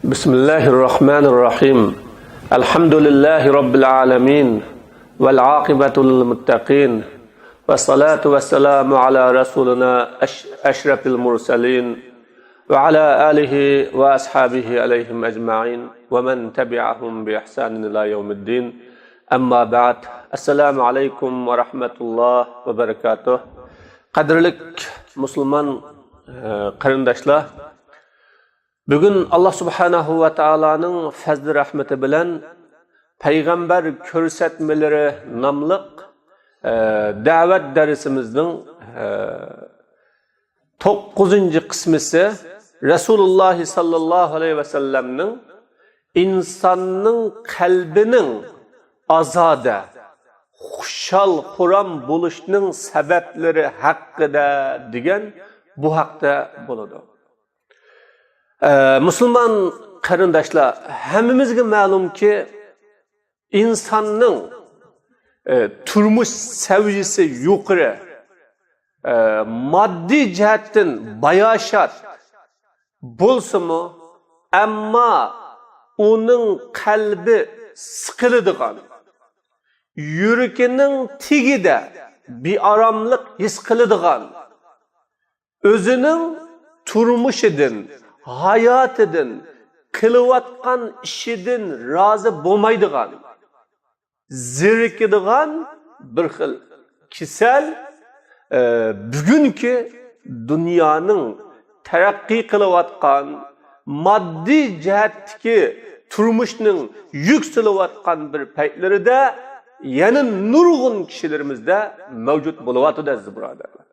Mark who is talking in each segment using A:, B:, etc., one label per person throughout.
A: Bismillahirrahmanirrahim. Elhamdülillahi Rabbil alemin. Vel akibetul muttaqin. Ve salatu ve selamu ala Resulina eşrefil murselin. Ve ala alihi ve ashabihi aleyhim ecma'in. Ve men tebi'ahum bi ihsanin ila yevmiddin. Amma ba'd. Esselamu aleykum ve rahmetullah ve berekatuh. Qadrlik Müslüman qarindaşlar. Bugün Allah subhanahu wa ta'ala'nın fazl rahmeti bilen Peygamber körsetmeleri namlıq davet dersimizin 9. kısmısı Resulullah sallallahu aleyhi ve sellem'nin insanın kalbinin azade, xuşal, xuram buluşunun sebepleri hakkında diyen bu hakta buludu. Müslüman qarindaşlar, hemimizge ma'lum ki insanın turmuş seviyesi yuqori, maddi cihetten bayaşat bolsumu, amma onun kalbi sıkılıdıgan, yürükinin tigide bir aramlık his kılıdıgan, özünün turmuş edin, hayat edin, kılıvatkan işidin razı bulmaydıgan, zirkidigan bir xil kisel bugünkü dünyanın terakki kılıvatkan, maddi cihetteki turmuşunun yükselivatkan bir peytleri de yani nurgun kişilerimizde mevcut buluvatıda aziz birodarlar.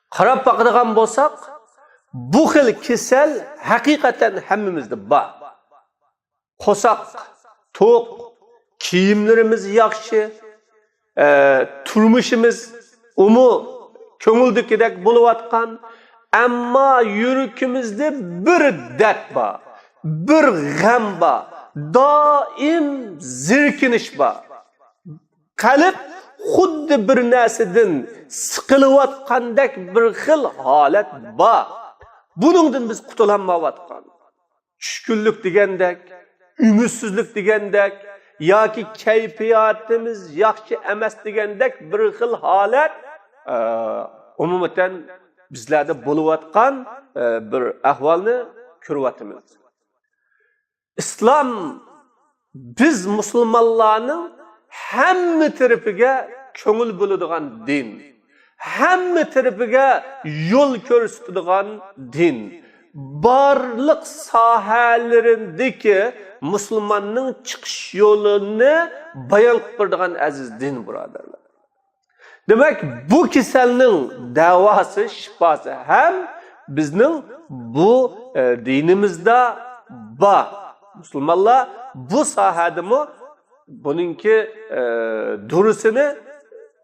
A: Qarab bakadigan bolsak, bu xil kesel hakikaten hemmimizde var. Qo'saq, to'q, kiyimlerimiz yaxshi, turmushimiz ko'ngildagidek bo'layotgan, ammo yuragimizda bir dard bor, bir g'am bor, doim zirkinish bor. Qalb xuddi bir narsadan siqilayotgandek bir xil holat bor. Buningdan biz qutulanmayotgan. Tushkunlik degandek, ümidsizlik degandek yoki kayfiyatimiz yaxshi emas degandek bir xil holat umuman bizlarda bo'layotgan bir ahvolni ko'ryapmiz. Islom biz musulmonlarning hamma tarafiga ko'ngil bo'ladigan din. Hamma tarafiga yo'l ko'rsatadigan din. Barliq sohalarindagi musulmonning chiqish yo'lini bayon qiladigan aziz din birodarlar. Demak, bu kasalning davosi, shifosi ham bizning bu dinimizda bor. Musulmonlar bu sohadimi buningki durusini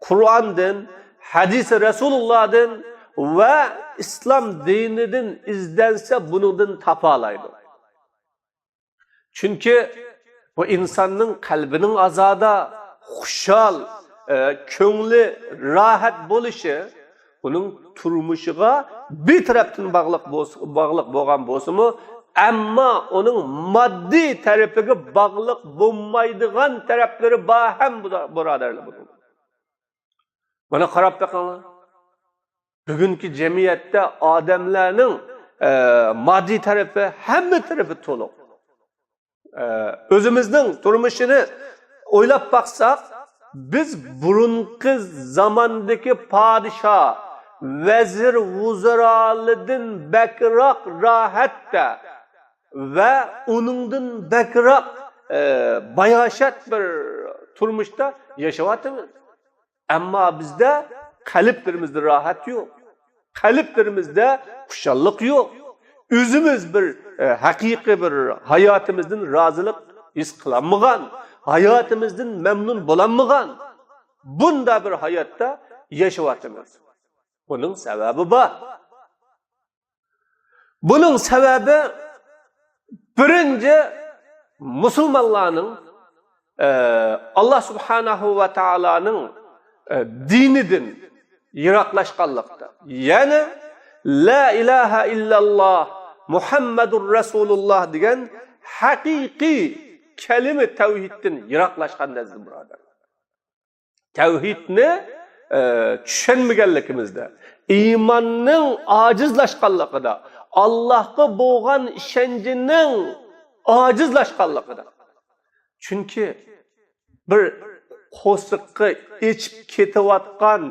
A: Qur'ondan, hadis-i Resulullah'dan ve İslam dininden izlense bunundan tapalaydı. Çünkü bu insanın kalbinin azada, xuşal, köngli, rahat buluşu, bunun turmuşuğa bir taraftan bağlıq boğan bolsumu, ama onun maddi tarafıga bağlıq bulmaydıgan tarafları hem buradarlar bunun. Bana qarab bakыңlar. Bugünkü cemiyette adamlarning maddi tarafı, hamma tarafı to'liq. O'zimizning turmushini o'ylab baksak, biz burunqi zamandagi podshoh, vazir, vuzirolidan bakroq rohatda ve onundan bakroq bayashat bir turmushda yashayapmiz. Ama bizde kalplerimizde rahat yok. Kalplerimizde xuşallık yok. Özümüz bir hakiki bir hayatımızdan razılık his kılanmagan, hayatımızdan memnun bulanmagan. Bunda bir hayatta yaşayatımız. Bunun sebebi var. Bunun sebebi birinci Müslümanların Allah subhanahu ve ta'ala'nın dinidin yiroqlashganlikda. Yani La ilahe illallah Muhammedur Resulullah degan haqiqiy kelime tevhidden yiroqlashgan dedi birodar. Tevhidni tushunmaganligimizda, iymonning ojizlashganligida, Allohga bo'lgan ishonchining ojizlashganligida. Chunki bir qo'shiqqa ichib ketayotgan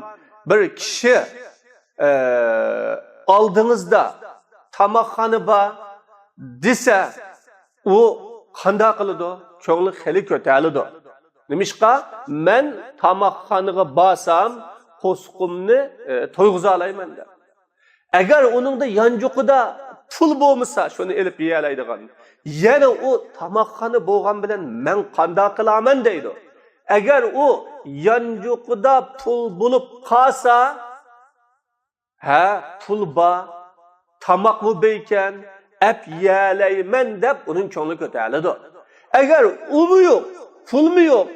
A: bir kishi oldingizda tamoqxona bor desa, u qanday qiladi? Ko'ngli xeli ko'tariladi. Nimishqa men tamoqxonaga borsam qo'shiqimni to'yg'iza olmayman deb. Agar uningda yanjuqida pul bo'lmasa, shuni elib yeyalaydigan. Yana u tamoqxona bo'lgan bilan men qanday qilaman deydi. Agar u yanjuqida pul bo'lib qolsa, ha, pul bor, tamoq bu beyken, ep yeyalayman deb uning ko'ngli ko'tariladi. Agar umi yo'q, pulmi yo'q,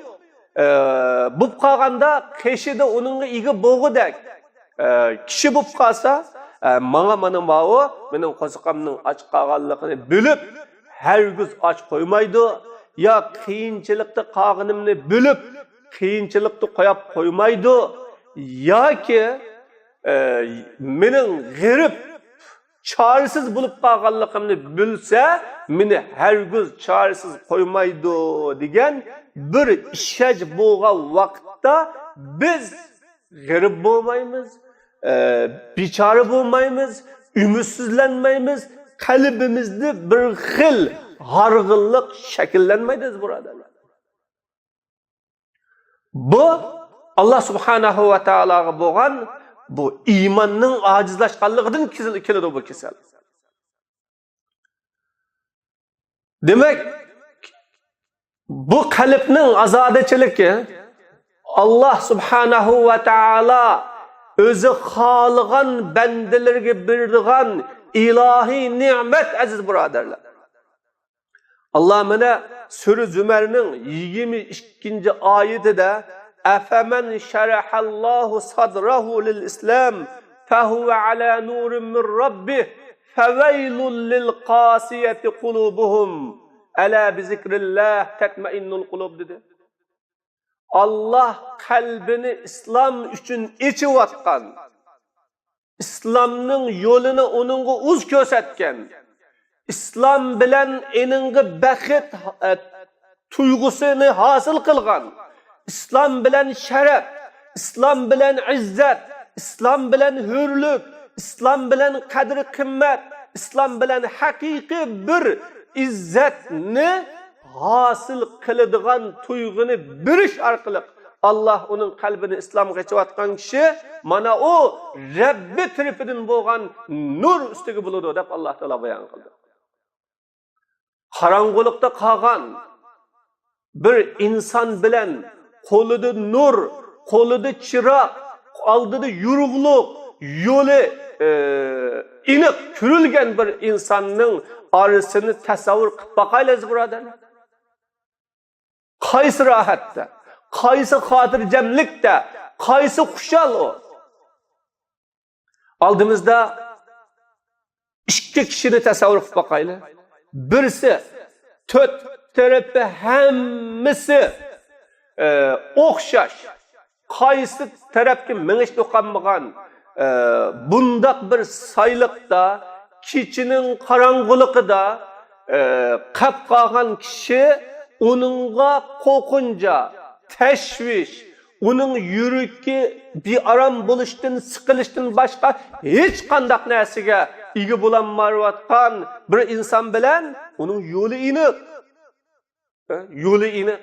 A: bo'lib qolganda qeshida uningga ega bo'g'idek kishi bo'lib qolsa, mana ma'o mening qo'ziqamning och qolganligini bilib, hargiz och qo'ymaydi. Ya qiyinchilikda qolganimni bilib, qiyinchilikda qo'yib qo'ymaydi. Yoki mening g'irib chorasiz bo'lib qolganligimni bilsa, meni hargiz chorasiz qo'ymaydi degan bir ishaj bo'lgan vaqtda biz g'irib bo'lmaymiz, bichora bo'lmaymiz, ümidsizlanmaymiz, qalbimizda bir xil harg'inlik shakllanmaydi birodarlar. Bu Allah subhanahu va taologa bo'lgan bu iymonning ojizlashganligidan keladi bu kasal. Demak, bu qalbning azodachiligi Allah subhanahu va taolo o'zi xohlagan bandalarga bergan ilahiy ne'mat aziz birodarlar. Allah mana Sura Zümer'nin 22. ayetida "Afaman şarahallahu sadrahu lil İslam fehuve ala nurin min rabbih feveylun lil qasiyeti kulubuhum ala bi zikrillah tatmainnul kulub" dedi. Allah kalbini İslam üçün içivatkan, İslamның yolunu onunğa uz körsatgan, İslam bilen eningi baxit tuyg'usini hosil qilgan, İslam bilen şeref, İslam bilen izzat, İslam bilen hürlük, İslam bilen qadri qimmat, İslam bilen haqiqiy bir izzatni hosil qiladigan tuyg'uni berish orqali Allah onun qalbini İslamga geçivatgan kishi mana o Rabbi tarafidan bo'lgan nur ustiga bo'ladi deb Alloh taolo bayon qildi. Qarang'ulikda qolgan bir inson bilan qo'lida nur, qo'lida chiroq, oldida yurug'liq, yo'li iniq ko'rilgan bir insonning orasini tasavvur qilib boqaylik birodarlar. Qaysi rohatda, qaysi xotirjamlikda, qaysi xushal o. Oldimizda ikki kishini tasavvur qilib boqaylik. Birisi to'rt tarafi hammasi o'xshash, qaysi tarafga mingish do'qanmagan bundaq bir sayliqda, kechining qarang'uligida qab qolgan kishi onunğa qo'rqincha, tashvish, uning yuragi bearam bo'lishdan, siqilishdan boshqa hech qanday narsaga ega bo'lolmayotgan bir inson bilan uning yo'li iniq. Yo'li iniq.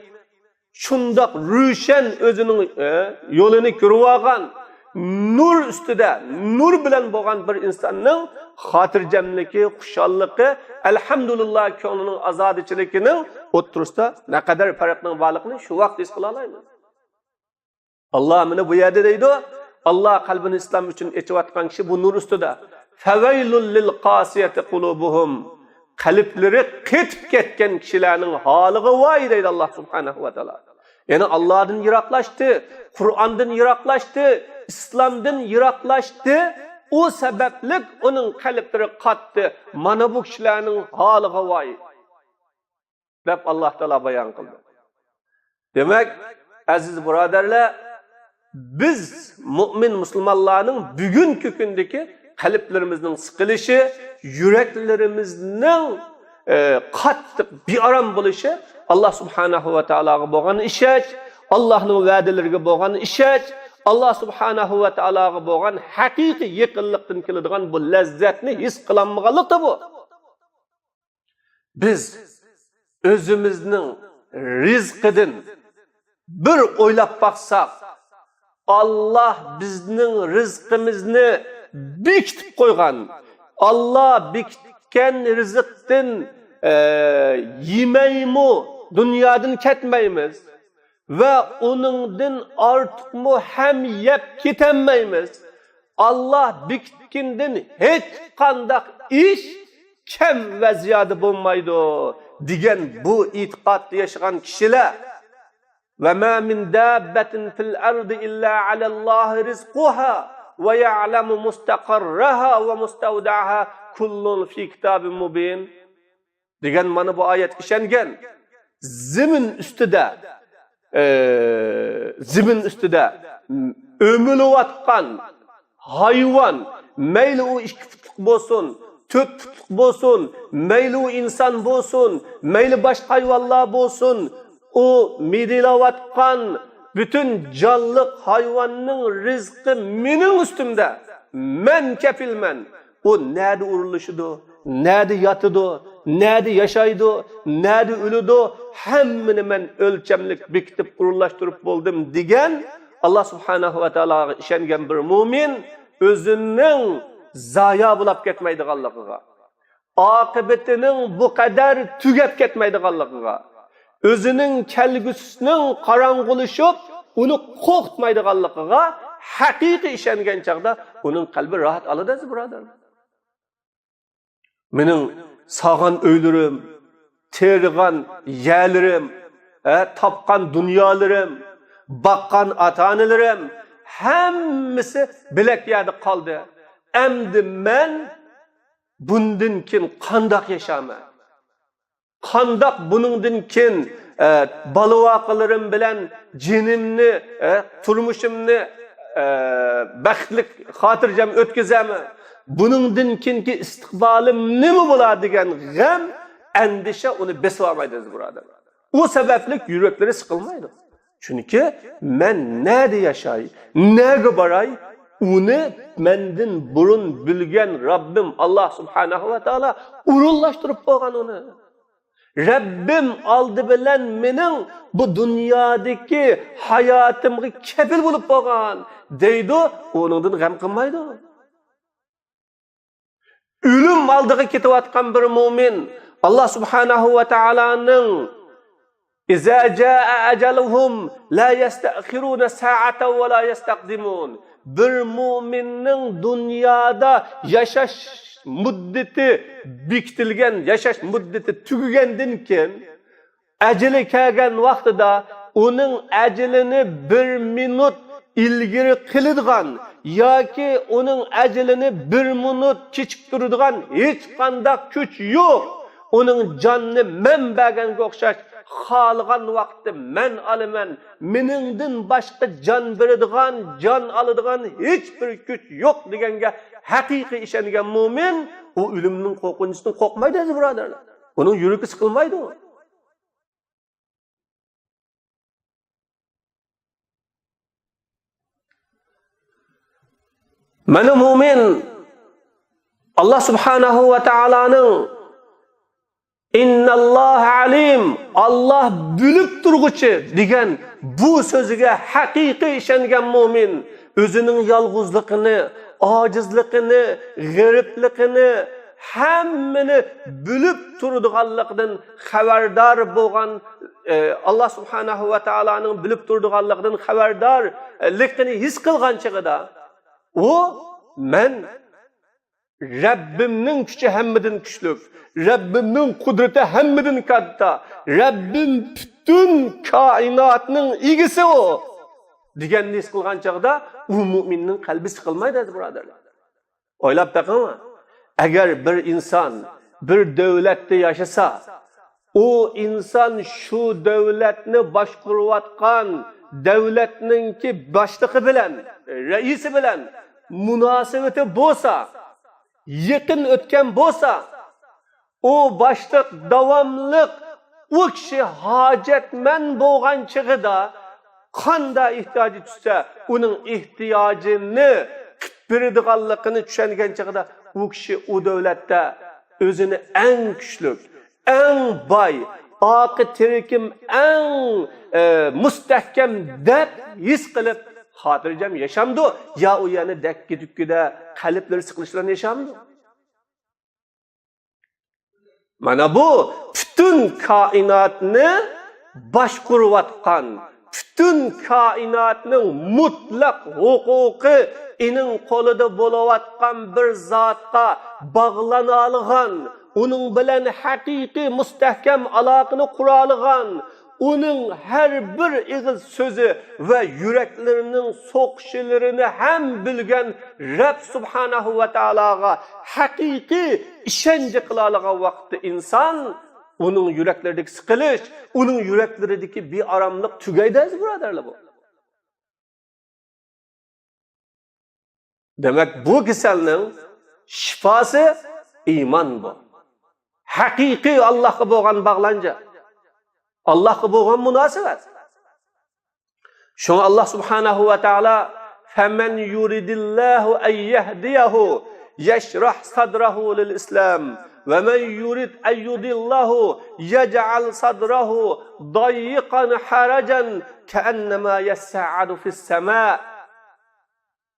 A: Shundoq ro'shan o'zining yo'lini ko'rib olgan, nur ustida, nur bilan bo'lgan bir insonning xotirjamligi, xushalliqi, alhamdulillah ko'nglining azodichiligining o'ttirisida naqadar farqning borligini shu vaqt his qila olamiz. Allah mana bu yerda deydi, Allah qalbini islom uchun echayotgan kishi bu nur ustida. Fawaylul lil qasiyati qulubuhum. Qalblari ketib ketgan kishilarning holiga voy deydi Allah subhanahu va taolo. Yani Allah'dan yiroqlashdi, Qur'ondan yiroqlashdi, İslamdan yiroqlashdi, o sebeplik onun kalpleri kattı. Mana bu kişilerin halığı vay. Dep Allah Teala bayan kıldı. Demek aziz braderler, biz mümin Müslümanların bugünkü gündeki kalplerimizin sıkılışı, yüreklerimizin kattık bir aram buluşu Allah Subhanahu ve Teala'ya boğan işeç, Allah'ın vədilerine boğan işeç, Allah Subhanahu ve Teala'ya boğan hakiki yakınlıktan kiladigan bu lezzetini his kılanmağalık da bu. Biz özümüzün rizkidin bir oylap baksak, Allah bizning rizqimizni bekitib qo'ygan. Allah bekitgan rizqdan yemaymi, dunyodan ketmaymiz va uningdan ortiqmi ham yeb ketanmaymiz. Allah bekitgandan hech qanday ish kam va ziyoda bo'lmaydi degan bu e'tiqodda yashagan kishilar وَمَا مِنْ دَابَّةٍ فِي الْأَرْضِ إِلَّا عَلَى اللَّهِ رِزْقُهَا وَيَعْلَمُ مُسْتَقَرَّهَا وَمُسْتَوْدَعَهَا كُلٌّ فِي كِتَابٍ مُبِينٍ degan mana bu ayet işengen zimin üstüde ömülüvatkan hayvan meyli o 2 putluk bolsun 4 putluk bolsun meyli o insan bolsun meyli başka hayvanlar bolsun o midilavatkan bütün canlı hayvanın rizqi mening üstümde. Men kefilmen. O nerede uruluşudu, nerede yatıdı, nerede yaşaydı, nerede ölüdü. Hemmini men ölçemlik bekitip kurullaştırıp buldum degen Allah Subhanahu ve Teala'ya işengen bir mümin özünün zaya bulap ketmeydi Allah'a. Akıbetinin bu kadar tügep ketmeydi Allah'a. Özünün kelgüsünün karangılışıp onu korkutmaydıganlıqıga hakiki işengen çağda onun kalbi rahat alıdız buradan. Mening sağan öylürüm, tergan yerlerim, tapkan dünyalarım, bakkan ata-analarım hemmisi bilek yerde kaldı. Emdi men bundan kin kandak yaşama. Kandak bunundan kin balıvaqılarım bilen cinimni, turmuşumni baxtlik xotirjam ötkizemi. Bunundan kinki istiqbalim nima bo'ladi degan g'am, endişe onu besib olmaydi burada. O sebeplik yürekleri sıkılmaydı. Çünkü men nerede yaşay, nerede baray, onu mendin burun bilgen Rabbim Allah Subhanahu ve Teala urullaştırıp boğan onu. Rabbim aldı bilen mening bu dünyadaki hayatımı kefil bulup boğan deydi, onundan gam qilmaydi. Ölüm aldığı ketivatkan bir mümin Allah Subhanahu ve Teala'nın İza jaa ajaluhum la yasta'khiruna sa'atan ve la yastaqdimun. Bir müminin dünyada yaşaş muddeti bekitilgan, yaşaş muddeti tugagandin keyin ajali kelgan vaqtida uning ajalini 1 minut ilgiri qiladigan yoki uning ajalini 1 minut kechiktiradigan hech qanday kuch yo'q. Uning jonini men berganga o'xshash xalgan vaqtda men alaman, meningdan boshqa jon beradigan, jon oladigan hech bir kuch yo'q deganga haqiqiy ishongan mu'min u o'limning qo'rqinchidan qo'rqmaydi birodarlar. Uning yuragi siqilmaydi u. Mana mu'min Allah Subhanahu ve Teala'nın İnnallah alim, Allah bilip turguchi degan bu so'ziga haqiqiy ishongan mu'min o'zining yolg'izligini, ojizligini, g'aribligini hammani bilib turadiganligidan xabardor bo'lgan Allah Subhanahu va Taoloning bilib turadiganligidan xabardorlikni his qilgan chig'ida u men Rabbimning kuchi hammadan kuchlik, Rabbimning qudrati hammadan katta, Rabbim bütün koinotning egisi o deganni his qilgan chaqda u mu'minning qalbi siqilmaydi birodarlar. Oylab bakın. Eğer bir insan bir devlette yaşasa, o insan şu devletni başkuruvatkan devletninki başlığı bilen, reisi bilen münasebeti bolsa, yakın ötken bolsa, o başlık davamlık o kişi hacetmen boğan çıgıda kanda ihtiyacı tüse, onun ihtiyacını kıtbiridiğallıkını düşengen çıgıda o kişi o devlette özünü en güçlük, en bay, akı tirikim en müstehkem dep his kılıp hatırlayacağım yaşamdı. Ya o yani dek gidip gide kalipleri sıkılışlarını yaşamdı. Mana bu bütün kainatını başkuruvatkan, bütün kainatının mutlak hukuku inin kolida bolavatkan bir zatqa bağlanalıgan, onun bilen hakiki müstehkem alaqını kuralıgan, onun her bir ağız sözü ve yüreklerinin soqışlarını hem bilgen Rab Subhanahu ve Teala'ga hakiki işence kılalıgan vakti insan, onun yüreklerdeki sıkılış, onun yüreklerdeki bir aramlık tügeydeyiz buradarlar bu. Demek bu kiselinin şifası iman bu. Hakiki Allah'a boğan bağlanca. Allah'a boğan münasebet. Şunu Allah Subhanahu ve Teala فَمَنْ يُرِدِ اللّٰهُ اَنْ يَهْدِيَهُ يَشْرَحْ صَدْرَهُ لِلْإِسْلَامِ وَمَنْ يُرِدْ اَنْ يُضِلَّهُ يَجْعَلْ صَدْرَهُ ضَيِّقًا حَرَجًا كَأَنَّمَا يَسَّعَّدُ فِي السَّمَاءِ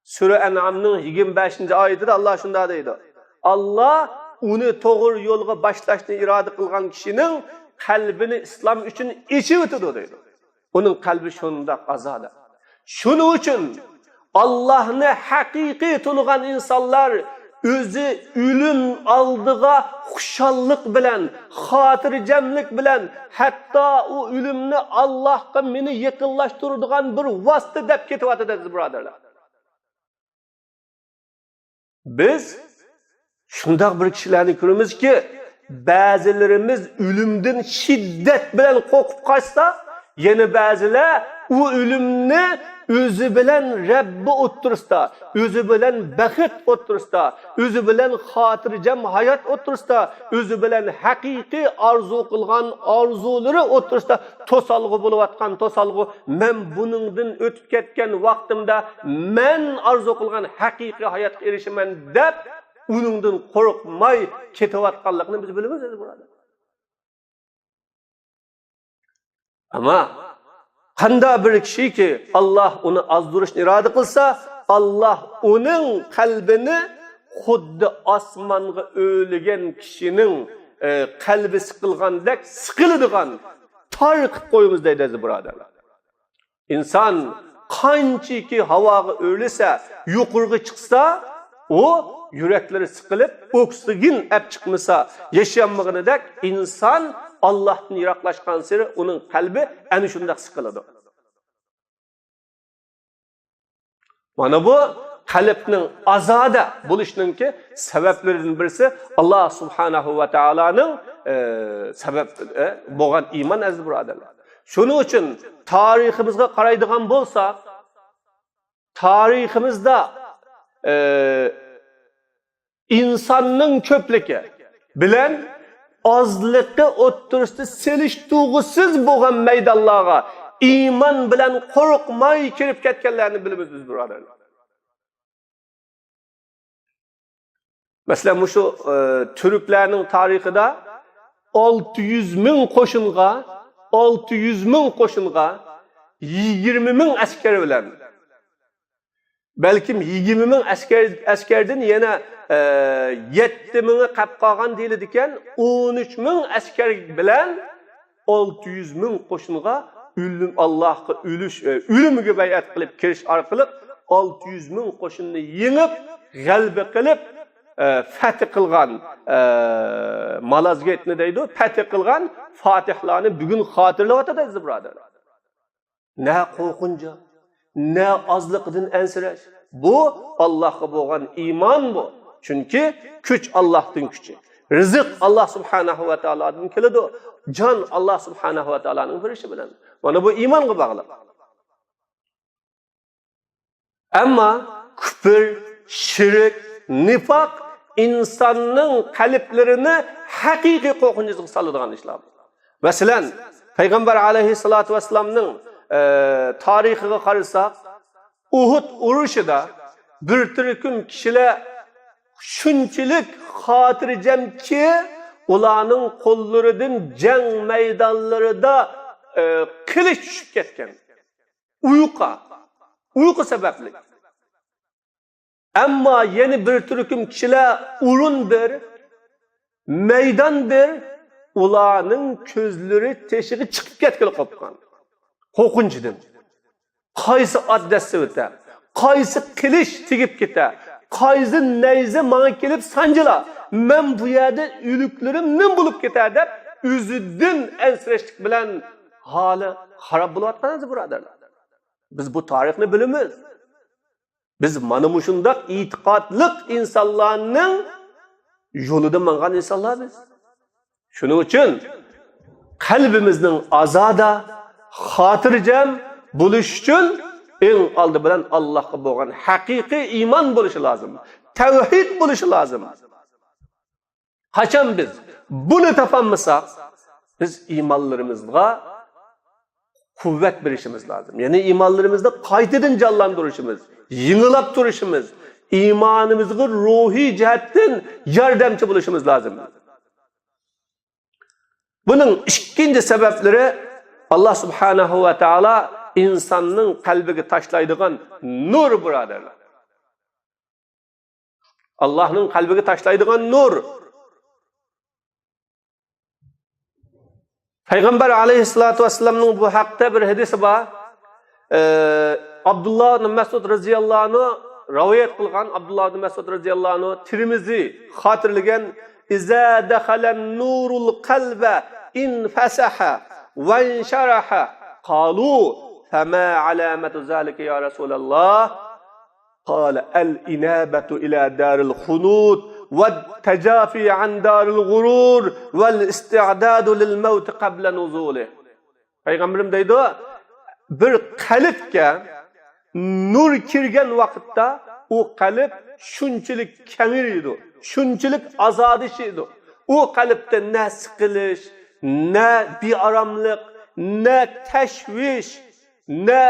A: Sure En'am'ın 25. ayetinde Allah şunda deydi. Allah onu doğru yolga başlaşını irade kılgan kişinin kalbini İslam için içi ötüdü deydi. Onun kalbi şunda azada. Şunun için Allah'ını hakiki tanıgan insanlar özü ölüm aldığa huşallık bilen, hatırcemlik bilen, hatta o ölümünü Allah'a meni yakınlaştırdıgan bir vasıta dep ketivatediniz buradarlar. Biz şundak bir kişilerini görürüz ki bazılarımız ölümden şiddet bilen korkup kaçsa, yine bazılar o ölümünü özü bilen Rabbi otursa, özü bilen baxit otursa, özü bilen hatırcam hayat otursa, özü bilen hakiki arzu kılgan arzuları otursa, tosalgı buluvatkan tosalgı, men bunundan ötüp ketken vaktimde men arzu kılgan hakiki hayat erişimen dep, onundan korkmay ketivatkanlıkını biz bilemiz burada. Ama kanda bir kişi ki Allah onu azdırışını irade kılsa, Allah onun kalbini xuddi asmanga öğlegen kişinin kalbi sıkılgandek sıkılıdıgan tarık koyumuz deydiz buradarlar. İnsan kançı ki havaga öylese yukarı çıksa, o yürekleri sıkılıp oksigen ep çıkmasa yaşayanmağını dek insan Allah'tan yiraklaşkan seri onun kalbi en şundak sıkılıdı. Mana bu kalbinin azada buluşunun ki sebeplerinin birisi Allah Subhanahu ve Teala'nın sebep boğan iman azı buradarlar. Şunun için tarihimizde qaraydigan bolsa, tarihimizde insanın köplüğü bilen azlıkı oturuştu seliştuğusuz boğan meydallığa iman bilen korkmay kirip ketkenlerini bilimiz biz buradarlar. Mesela şu Türklerinin tarihinde 600 bin koşunga 20 bin asker bilen belki 20 bin askerden yine 7 bini kapqagan deyildiken 13 bin asker bilen 600 bin koşunga Allah'a ölümü bayat kılıp kiriş arkalık 600 bin koşunu yenip galbe kılıp fethi kılgan Malazgirt'ni deydi, fethi kılgan Fatihlarını bugün hatırlavatadayız buradır. Ne korkunca, ne azlıkıdın ensireş. Bu Allah'a boğan iman bu. Çünkü kuch Allohning kuchi. Rizq Allah subhanahu va taolodan keladi. Jon Allah subhanahu va taoloning berishi bilan. Mana bu iymonga bog'liq. Ammo kufr, shirk, nifoq insonning qalblarini haqiqiy qo'rqinchga soladigan ishlar. Masalan, Payg'ambar alayhissalatu vassalamning tarixiga qarasak, Uhud urushida bir turkum kishilar shunchalik xotirjamki, ularning qo'llaridan jang maydonlarida qilich tushib ketgan. Uyqu sababli. Ammo yana bir turkum kishilar urun bir, maydon bir, ularning ko'zlari teshig'i chiqib ketgan qopgan. Qo'rqinchidan. Qaysi oddasi o'ta, qaysi qilich tegib keta, qaysi nayza menga kelib sanjila, men bu yerda o'liklarim nim bo'lib ketadi deb o'zidan ansirashlik bilan holi xarob bo'layotganmiz, birodarlar. Biz bu tarixni bilamiz. Biz mana shunday e'tiqodliq insonlarning yo'lida mangan insonlarmiz. Shuning uchun qalbimizning ozoda, xotirjam bo'lish uchun eng oldi bilan Allohga bo'lgan haqiqiy iymon bo'lishi lozim. Tavhid bo'lishi lozim. Qachon biz buni topolmasak, biz iymonlarimizga kuvvet berishimiz lazım. Yani imanlarımızda qaytadan canlandırışımız, yığılap duruşumuz, imanımızga ruhi cihetten yardımcı buluşumuz lazım. Bunun ikinci sebepleri Allah subhanahu ve taala insanın kalbiga taşlaydigan nur, birodarlar. Allah'ın kalbiga taşlaydigan nur. Peygamber aleyhissalatu vesselam'ın bu hakta bir hadisi var. Abdullah ibn Mesud radhiyallahu anhu rivayet kılgan. Abdullah ibn Mesud radhiyallahu anhu Tirmizi hatırlagan: "İza dakhalan nurul kalbe in fasaha ve inşaraha qalu fama alamatu zalika ya Resulallah?" Qala el-inabatu ila daril khunut والتجافي عن دار الغرور والاستعداد للموت قبل نزوله. Peygamberim deydi, bir qalbga nur kirgan vaqtda u qalb shunchalik kengaydi, shunchalik azodishidi. U qalbda ne siqilish, ne bearomlik, ne tashvish, ne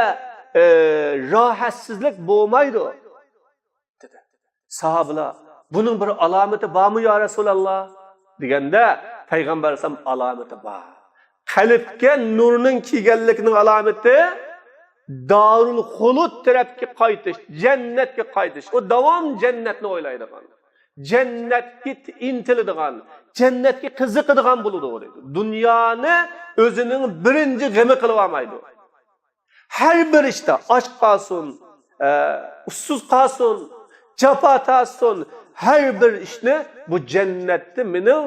A: rohatsizlik bo'lmaydi dedi. Sahobalar bunun bir alameti var mı ya Resulallah? Degende Peygamber Aleyhisselam alameti var. Qalbga nurning kelganligining alameti Darul Xulud tarafga qaytish, jannatga qaytish. O davom jannatni o'ylaydigan, jannatga intiladigan, jannatga qiziqadigan bo'ladi. Dunyoni o'zining birinchi g'ami qilib olmaydi. Har bir ishda och qolsin, ussiz qolsin, jafo tortsin, her bir ishni bu cennette mening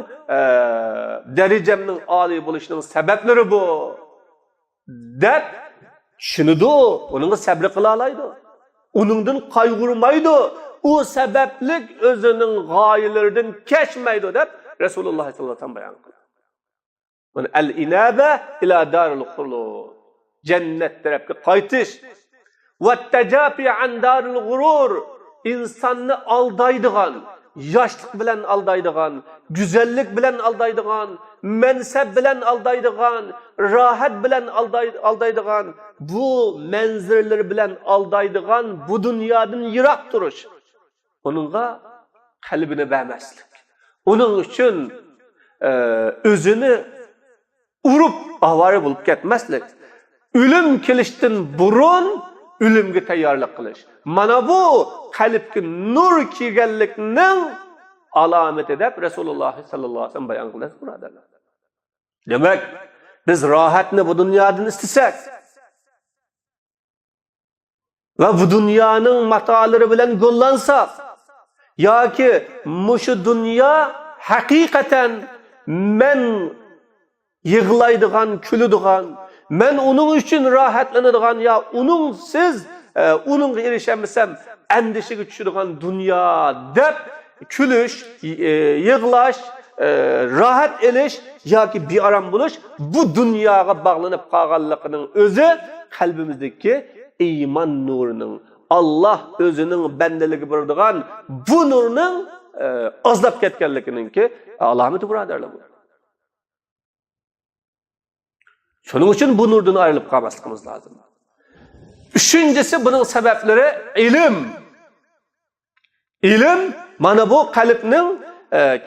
A: darajamning oliy bo'lishining sabablari bu deb tushunadi. Uningga sabr qila oladi, uningdan qayg'urmaydi, u sabablik o'zining g'oyalaridan kechmaydi deb Rasululloh sollallohu alayhi vasallam bayon qildi. Mana al-inaba ila darul khulud, jannat tarafga qaytish va tajafi an darul g'urur, insanni aldaydigan, yoshlik bilan aldaydigan, güzellik bilan aldaydigan, mansab bilan aldaydigan, rohat bilan aldaydigan, bu manzillar bilan aldaydigan bu dunyodan yiroq turish. Onunga qalbini bermaslik. Onun uchun o'zini urib avara bo'lib ketmaslik. O'lim kelishdan burun ölümge tayyorlik qilish. Mana bu qalbga nur kelganlikning alomati deb Rasululloh sallallohu alayhi vasallam bayon qiladi, birodarlar. Demak, biz rohatni bu dunyodan istasak va bu dunyoning matolari bilan gollansak yoki mushu dunyo haqiqatan men yig'laydigan, kuladigan, men onun için rahatlanadigan ya onun siz onunga erişemesem endişeге tushadigan dunyo deb külüş, yığlaş, rahat eliş yoki bearam bo'lish bu dunyoga bog'lanib qolganligining o'zi qalbimizdagi iymon nurining Allah o'zining bandaligi beradigan bu nurning ozlab ketganligininki alomati birodarlar. Shuning uchun bu nurdan ayrilib qolmasligimiz lozim. Üçüncüsü bunun sebepleri ilim. İlim mana bu qalbning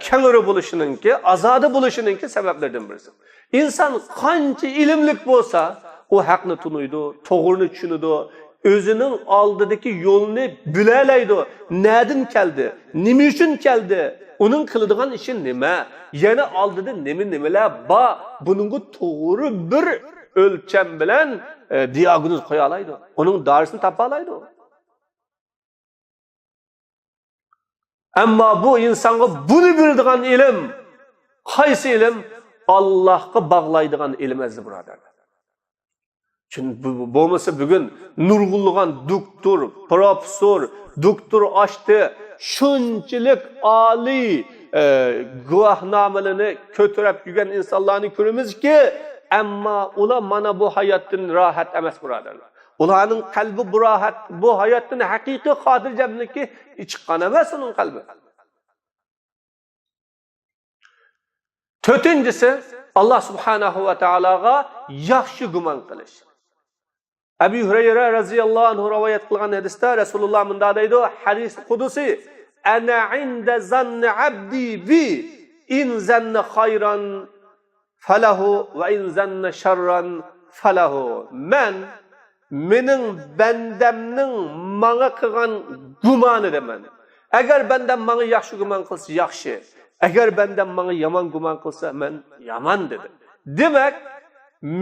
A: kengiri bo'lishinin azodi bo'lishinin sebeplerinden birisi. İnsan qancha ilimlik bo'lsa, o haqni tunuydu, to'g'rini tushunadi, o'zining oldidagi yo'lni bilalaydi. Nereden keldi? Nima uchun keldi? Onun qiladigan ishi nima? Yana oldida nimalar bor? Buningga to'g'ri bir o'lcham bilan diagnoz qo'ya oladi. Onun dorisini topa oladi. Ammo bu insonga buni biladigan ilm, qaysi ilm? Allohga bog'laydigan ilm azizlar birodarlar. Çünkü bo'lmasa bugun nurg'ulg'an doktor, professor, doktor açtı, shunchalik oliy guvohnomalarini ko'tarib yurgan insonlarni ko'ramizki, ammo ular mana bu hayotdan rohat emas birodarlar. Ularning qalbi bu hayotdan haqiqiy xotirjamlikka chiqqan emas uning qalbi. To'rtinchisi Allah subhanahu va taologa yaxshi gumon qilish. Abu Hurayra radhiyallohu anhu rivoyat qilgan hadisda Rasululloh bunday deydi, hadis qudusi: "Ana inda zanni abdi bi, in zanna khayran falahu va in zanna sharran falahu." Mening bandamning menga qilgan gumonidaman. Agar bandam menga yaxshi gumon qilsa yaxshi, agar bandam menga yomon gumon qilsa men yomon dedi. Demak,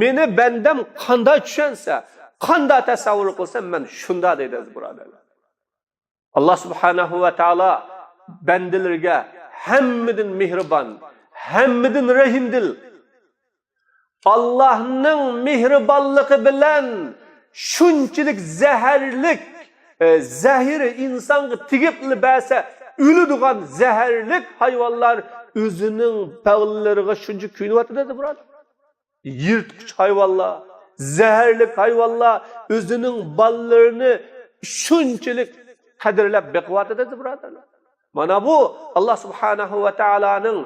A: meni bandam qanday tushunsa, qanday tasavvur qilsa men shunda deydi birodarlar. Allah subhanahu va taolo bandalarga hammadan mehribon, hammadan rahimdil. Allahning mehribonligi bilan shunchalik zahiri insonga tigib libasa o'ladigan zaharlik hayvonlar o'zining bog'lariga shuncha kuyunyotdi birodarlar. Yirtqich hayvonlar, zaharlik hayvonlar o'zining bolallarini shunchalik qadrlab beqiyotdi birodarlar. Mana bu Allah subhanahu va taoloning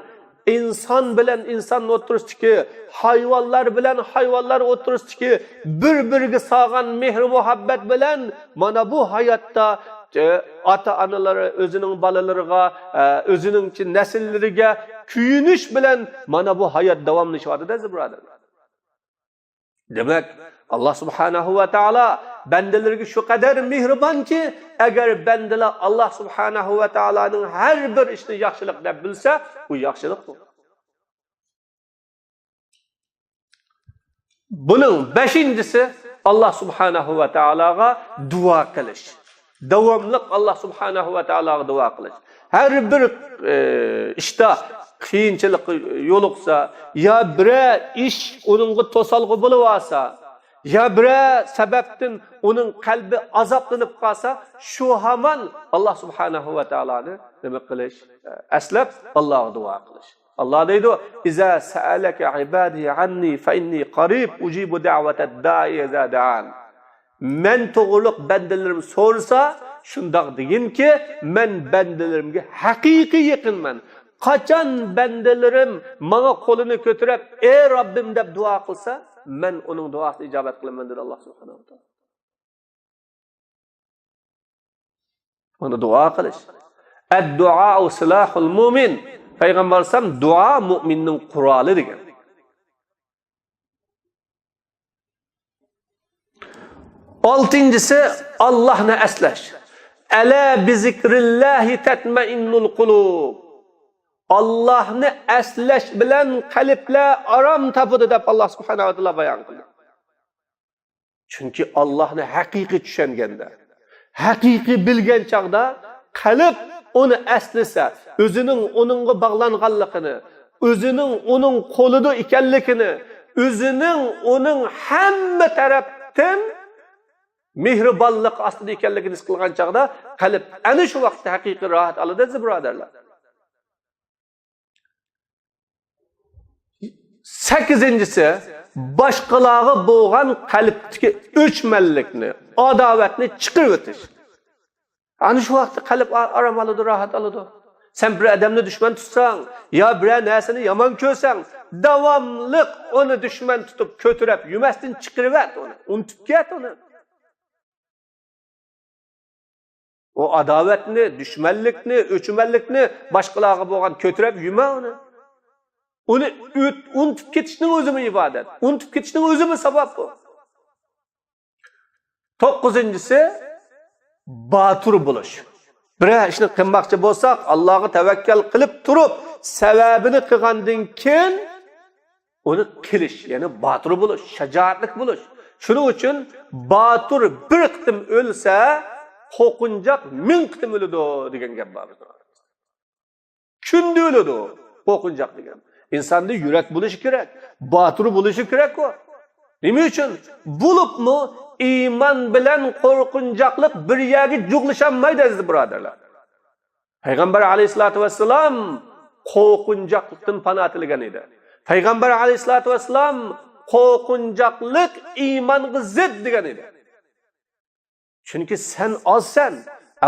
A: inson bilan inson o'tirishdiki, hayvonlar bilan hayvonlar o'tirishdiki, bir-biriga sog'an mehr muhabbat bilan mana bu hayotda ota-onalari o'zining bolalariga, o'zining nasllariga kuyunish bilan mana bu hayot davomlashyapti birodarlar. Demak, Allah subhanahu va taolo bandalarga shu qadar mehribonki, agar bandalar Allah subhanahu va taoloning har bir ishni yaxshilik deb bilsa, u yaxshilik bu. Buning 5-incisi Allah subhanahu va taologa duo qilish. Davomli Allah subhanahu va taologa duo qilish. Har bir ishda qiyinchilik yo'liqsa, ya bir ish uningga to'salg'i bo'lib olsa, ya bir sababdan uning qalbi azoblanib qolsa, shu hamon Allah subhanahu va taoloni nima qilish? Aslab Allohga duo qilish. Allah deydi: "İza sa'alaka ibadi anni fa inni qarib ujibu da'vatad da'i iza da'an." Men to'g'riliq bandalarim so'rasa, shundoq deginki, men bandalarimga haqiqiy yaqinman. Qachon bandalarim menga qo'lini ko'tarib, "Ey Robbim" deb duo qilsa, men uning duosini ijobat qilaman dedi Alloh subhanahu va taolo. Mana duo qilish. Ad-du'a silahul mu'min. Payg'ambar sam duo mu'minning quroli degan. Oltinchisi Allohni aslash. Ala bi zikrillahi tatma'innul qulub. Allohni aslash bilan qalblar arom topadi deb Alloh subhanahu va taolo bayon qildi. Chunki Allohni haqiqiy tushunganda, haqiqiy bilgan chaqda qalb onu aslasa, o'zining uningga bog'langanligini, o'zining uning qo'lida ekanligini, o'zining uning hamma tarafdan mehribonlik ostida ekanligini his qilgan chaqda qalb ana shu vaqtda haqiqiy rohat oladi aziz birodarlar. 8-incisi boshqalarga bo'lgan qalbdagi o'chmanlikni, adovatni chiqarib o'tish. Ana shu vaqtda qalb aram oladi, rohat oladi. Sen bir adamni dushman tutsang, ya bir narsani yomon ko'rsang, davomli uni dushman tutib ko'tarib, yumasdan chiqarib at uni, unutib ket uni. O adovatni, dushmanlikni, o'chmanlikni boshqalarga bo'lgan ko'tarib yuma uni. Uni unutib ketishning o'zimi ibodat. Unutib ketishning o'zimi sabab bu. 9-incisi batur bo'lish. Bir ishni qilmoqchi bo'lsak, Allohga tavakkal qilib turib, sababini qilgandan keyin uni qilish, ya'ni batur bo'lish, shajoatlik bo'lish. Shuning uchun batur bir qitim o'lsa, qo'qinjoq 1000 qitim o'ladi degan gap bor. Kunda o'ladi qo'qinjoq degan. İnsanda yurak bo'lishi kerak, batur bo'lishi kerak o. Nima uchun? Bo'libmi iymon bilan qo'rqinchoqlik bir yerga jug'lishamaydi aziz birodarlar. Payg'ambar alayhisolatu vassalam qo'rqinchoqlikdan panoh tilgan edi. Payg'ambar alayhisolatu vassalam qo'rqinchoqlik iymonga zid degan edi. Chunki sen ozsan,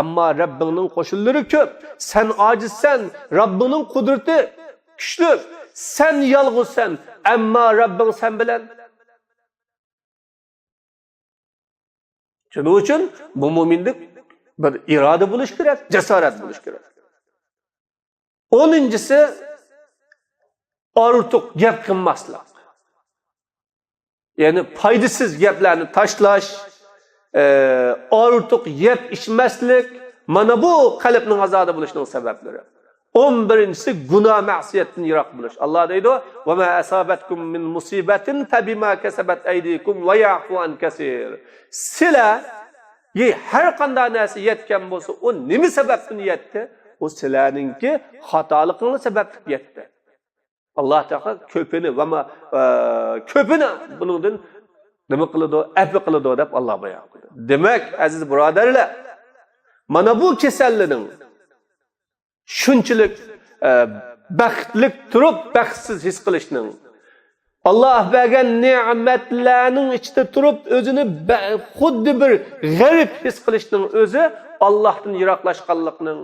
A: ammo Rabbingning qo'shinlari ko'p. Sen ojizsan, Rabbingning qudrati kuchli. Sen yolg'izsan, ammo Rabbing sen bilan. Shuning uchun bu mo'minlik bir iroda bo'lish kerak, jasorat bo'lish kerak. 10-incisi ortiq gap qilmaslik. Ya'ni foydasiz gaplarni tashlash, ortiq yeb ichmaslik, mana bu qalbning azodi bo'lishining sabablari. 11-incisi gunoh ma'siyatdan yiroq bo'lish. Alloh deydi: "Va ma asabatkum min musibatin fabima kasabat aydikum va ya'fu an kaseer." Sizlar har qanday narsa yetgan bo'lsa, o nima sababdan yetdi? O sizlarningki xatolig'inglar sababli yetdi. Alloh taolo ko'pini buningdan nima qiladi? Afi qiladi deb Alloh bayon qildi. Demak, aziz birodarlar, mana bu kasallikning shunchalik baxtlik turib baxtsiz his qilishning, Allah bergan ne'matlarning ichida turib o'zini xuddi bir g'arib his qilishning o'zi Allohdan yiroqlashganlikning,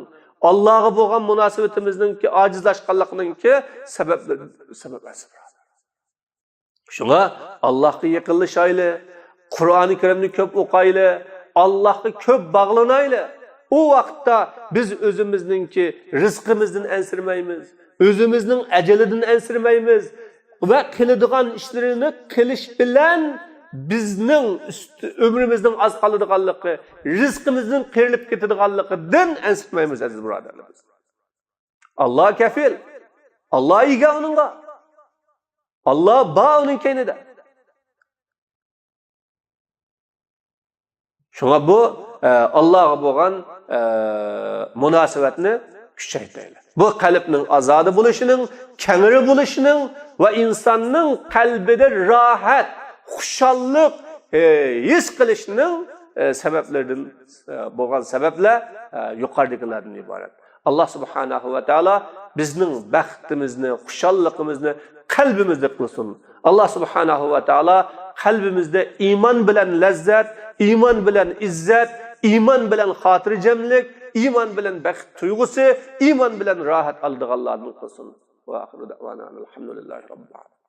A: Allohga bo'lgan munosabatimizning ojizlashganligining sababi. Shunga Allohga yaqinlashaylik, Qur'oni Karimni ko'p o'qaylik, Allohga ko'p bog'lanaylik. O vaqtda biz o'zimizningki rizqimizdan ensirmaymiz, o'zimizning ajalidan ensirmaymiz va qiladigan ishlarini qilish bilan bizning ömrümüzün az qoladiganligi, rizqimizning qirilib ketadiganligidan ensitmaymiz aziz birodarlar. Allah kafil. Allah ega uningga. Allah ba uning kaynida. Şuna bu Allah'a bo'lgan munosabatni kuchaytiradi. Bu qalbning azodi bo'lishining, kengri bo'lishining va insonning qalbida rohat, xushallik his qilishining sabablaridan bo'lgan sabablar yuqoridagilardan iborat. Allah subhanahu va taolo bizning baxtimizni, xushalligimizni qalbimizda qilsin. Allah subhanahu va taolo qalbimizda iymon bilan lazzat, iymon bilan izzat, iymon bilan xotirjamlik, iymon bilan baxt tuyg'usi, iymon bilan rohat oladiganlarni qilsin. Va oxiru da'vana alhamdulillahi robbil alamin.